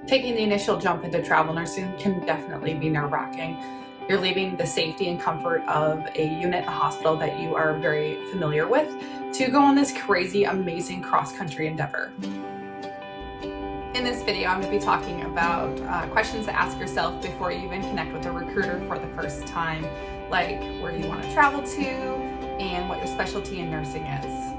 Taking the initial jump into travel nursing can definitely be nerve-wracking. You're leaving the safety and comfort of a unit, a hospital that you are very familiar with, to go on this crazy, amazing cross-country endeavor. In this video, I'm going to be talking about questions to ask yourself before you even connect with a recruiter for the first time, like where you want to travel to and what your specialty in nursing is.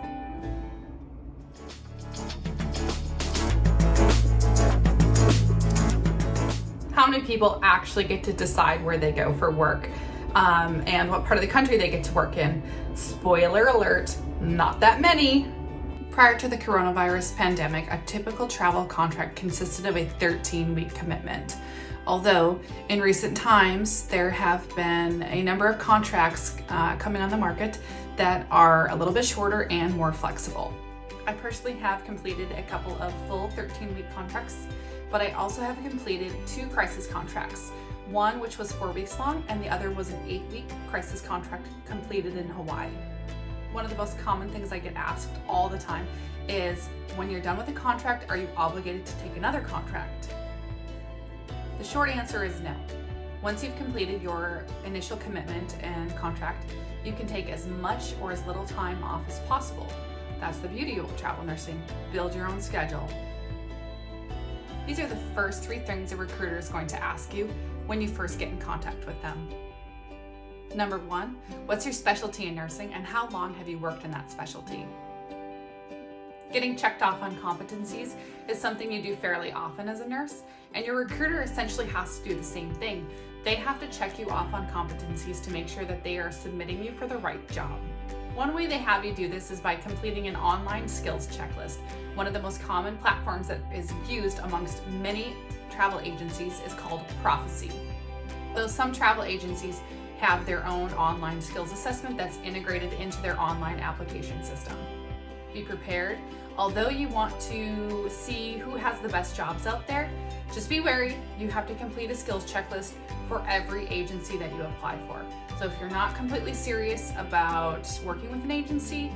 How many people actually get to decide where they go for work and what part of the country they get to work in? Spoiler alert, not that many. Prior to the coronavirus pandemic, a typical travel contract consisted of a 13-week commitment. Although in recent times, there have been a number of contracts coming on the market that are a little bit shorter and more flexible. I personally have completed a couple of full 13-week contracts, but I also have completed 2 crisis contracts. One which was 4 weeks long and the other was an 8-week crisis contract completed in Hawaii. One of the most common things I get asked all the time is, when you're done with a contract, are you obligated to take another contract? The short answer is no. Once you've completed your initial commitment and contract, you can take as much or as little time off as possible. That's the beauty of travel nursing. Build your own schedule. These are the first 3 things a recruiter is going to ask you when you first get in contact with them. Number 1, what's your specialty in nursing and how long have you worked in that specialty? Getting checked off on competencies is something you do fairly often as a nurse, and your recruiter essentially has to do the same thing. They have to check you off on competencies to make sure that they are submitting you for the right job. One way they have you do this is by completing an online skills checklist. One of the most common platforms that is used amongst many travel agencies is called Prophecy. Though some travel agencies have their own online skills assessment that's integrated into their online application system. Be prepared. Although you want to see who has the best jobs out there, just be wary. You have to complete a skills checklist for every agency that you apply for. So if you're not completely serious about working with an agency,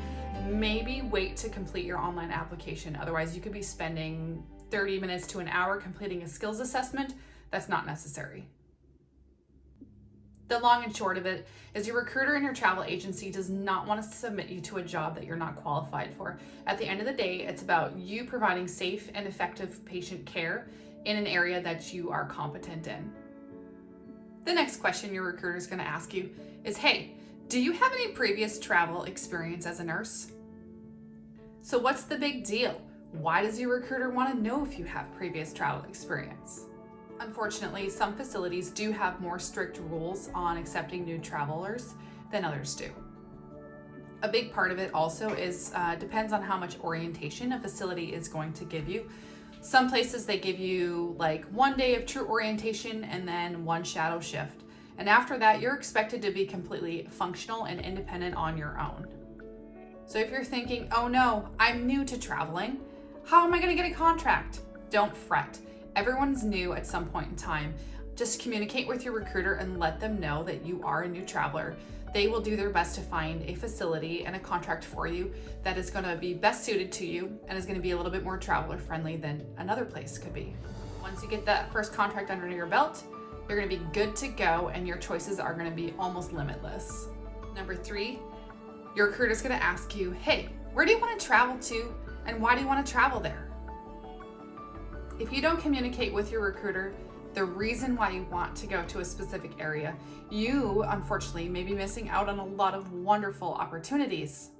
maybe wait to complete your online application. Otherwise, you could be spending 30 minutes to an hour completing a skills assessment that's not necessary. The long and short of it is your recruiter and your travel agency does not want to submit you to a job that you're not qualified for. At the end of the day, it's about you providing safe and effective patient care in an area that you are competent in. The next question your recruiter is going to ask you is, hey, do you have any previous travel experience as a nurse? So what's the big deal? Why does your recruiter want to know if you have previous travel experience? Unfortunately, some facilities do have more strict rules on accepting new travelers than others do. A big part of it also is depends on how much orientation a facility is going to give you. Some places they give you like 1 day of true orientation and then 1 shadow shift. And after that, you're expected to be completely functional and independent on your own. So if you're thinking, oh no, I'm new to traveling, how am I going to get a contract? Don't fret. Everyone's new at some point in time. Just communicate with your recruiter and let them know that you are a new traveler. They will do their best to find a facility and a contract for you that is going to be best suited to you and is going to be a little bit more traveler friendly than another place could be. Once you get that first contract under your belt, you're going to be good to go and your choices are going to be almost limitless. Number 3, your recruiter is going to ask you, hey, where do you want to travel to and why do you want to travel there? If you don't communicate with your recruiter the reason why you want to go to a specific area, you unfortunately may be missing out on a lot of wonderful opportunities.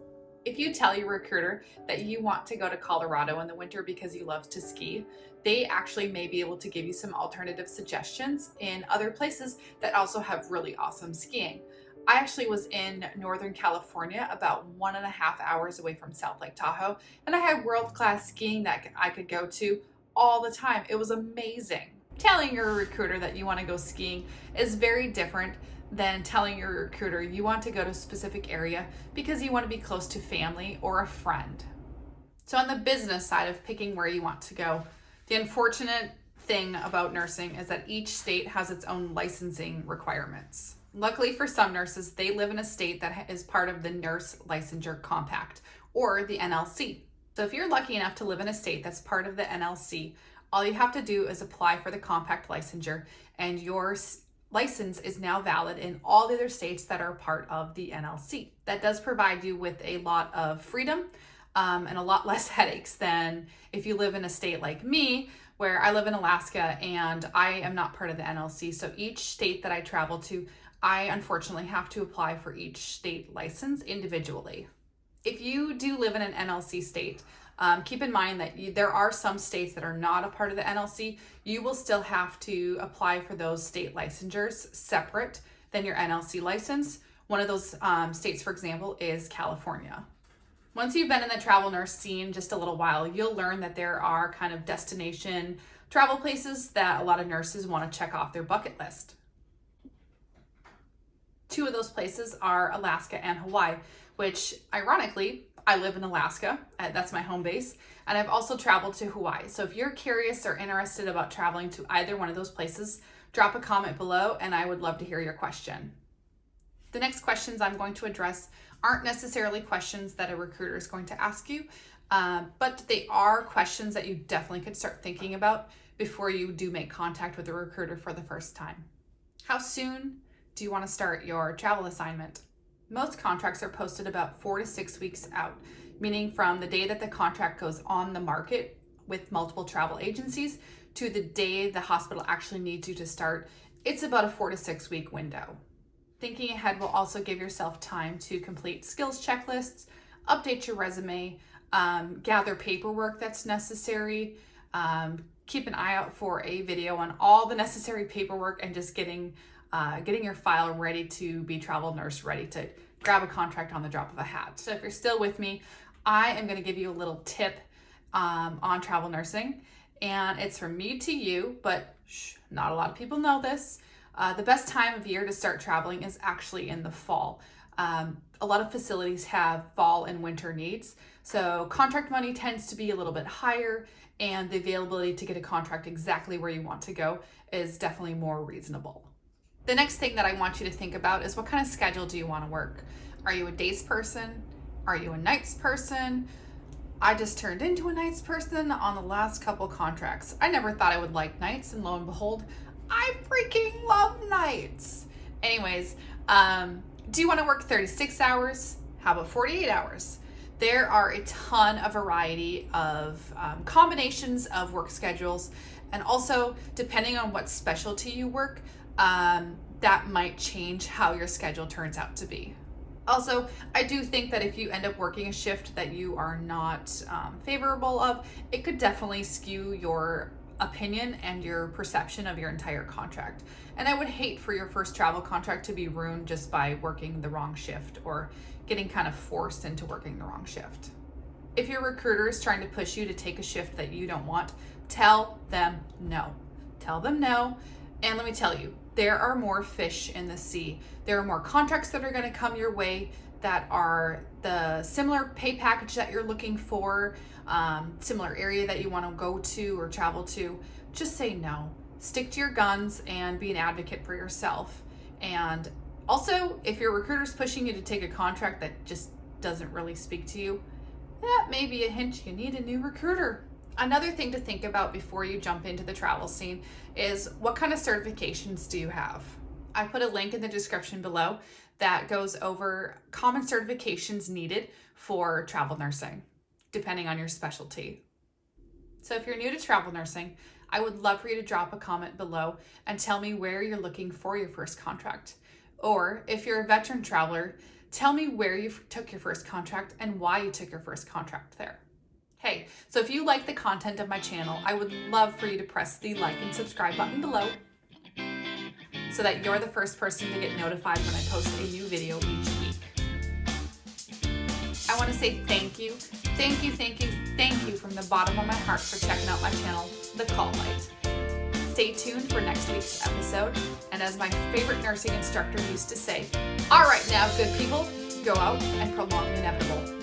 If you tell your recruiter that you want to go to Colorado in the winter because you love to ski, they actually may be able to give you some alternative suggestions in other places that also have really awesome skiing. I actually was in Northern California, about 1.5 hours away from South Lake Tahoe, and I had world-class skiing that I could go to all the time. It was amazing. Telling your recruiter that you want to go skiing is very different than telling your recruiter you want to go to a specific area because you want to be close to family or a friend. So on the business side of picking where you want to go, the unfortunate thing about nursing is that each state has its own licensing requirements. Luckily for some nurses, they live in a state that is part of the Nurse Licensure Compact, or the NLC. So if you're lucky enough to live in a state that's part of the NLC, All you have to do is apply for the compact licensure, and your license is now valid in all the other states that are part of the NLC. That does provide you with a lot of freedom and a lot less headaches than if you live in a state like me, where I live in Alaska and I am not part of the NLC. So each state that I travel to, I unfortunately have to apply for each state license individually. If you do live in an NLC state, keep in mind that there are some states that are not a part of the NLC. You will still have to apply for those state licensures separate than your NLC license. One of those states, for example, is California. Once you've been in the travel nurse scene just a little while, you'll learn that there are kind of destination travel places that a lot of nurses want to check off their bucket list. Two of those places are Alaska and Hawaii, which ironically, I live in Alaska. That's my home base. And I've also traveled to Hawaii. So if you're curious or interested about traveling to either one of those places, drop a comment below and I would love to hear your question. The next questions I'm going to address aren't necessarily questions that a recruiter is going to ask you, but they are questions that you definitely could start thinking about before you do make contact with a recruiter for the first time. How soon do you want to start your travel assignment? Most contracts are posted about 4 to 6 weeks out, meaning from the day that the contract goes on the market with multiple travel agencies to the day the hospital actually needs you to start. It's about a 4 to 6 week window. Thinking ahead will also give yourself time to complete skills checklists, update your resume, gather paperwork that's necessary, keep an eye out for a video on all the necessary paperwork, and just getting your file ready to be travel nurse, ready to grab a contract on the drop of a hat. So if you're still with me, I am going to give you a little tip on travel nursing, and it's from me to you, but not a lot of people know this. The best time of year to start traveling is actually in the fall. A lot of facilities have fall and winter needs, so contract money tends to be a little bit higher, and the availability to get a contract exactly where you want to go is definitely more reasonable. The next thing that I want you to think about is, what kind of schedule do you want to work? Are you a days person? Are you a nights person? I just turned into a nights person on the last couple contracts. I never thought I would like nights, and lo and behold, I freaking love nights. Anyways, do you want to work 36 hours? How about 48 hours? There are a ton of variety of combinations of work schedules, and also depending on what specialty you work, that might change how your schedule turns out to be. Also, I do think that if you end up working a shift that you are not favorable of, it could definitely skew your opinion and your perception of your entire contract. And I would hate for your first travel contract to be ruined just by working the wrong shift or getting kind of forced into working the wrong shift. If your recruiter is trying to push you to take a shift that you don't want, tell them no. Tell them no. And let me tell you, there are more fish in the sea. There are more contracts that are going to come your way that are the similar pay package that you're looking for, similar area that you want to go to or travel to. Just say no. Stick to your guns and be an advocate for yourself. And also, if your recruiter's pushing you to take a contract that just doesn't really speak to you, that may be a hint you need a new recruiter. Another thing to think about before you jump into the travel scene is, what kind of certifications do you have? I put a link in the description below that goes over common certifications needed for travel nursing, depending on your specialty. So if you're new to travel nursing, I would love for you to drop a comment below and tell me where you're looking for your first contract. Or if you're a veteran traveler, tell me where you took your first contract and why you took your first contract there. Hey, so if you like the content of my channel, I would love for you to press the like and subscribe button below so that you're the first person to get notified when I post a new video each week. I want to say thank you from the bottom of my heart for checking out my channel, The Call Light. Stay tuned for next week's episode, and as my favorite nursing instructor used to say, all right now, good people, go out and prolong the inevitable.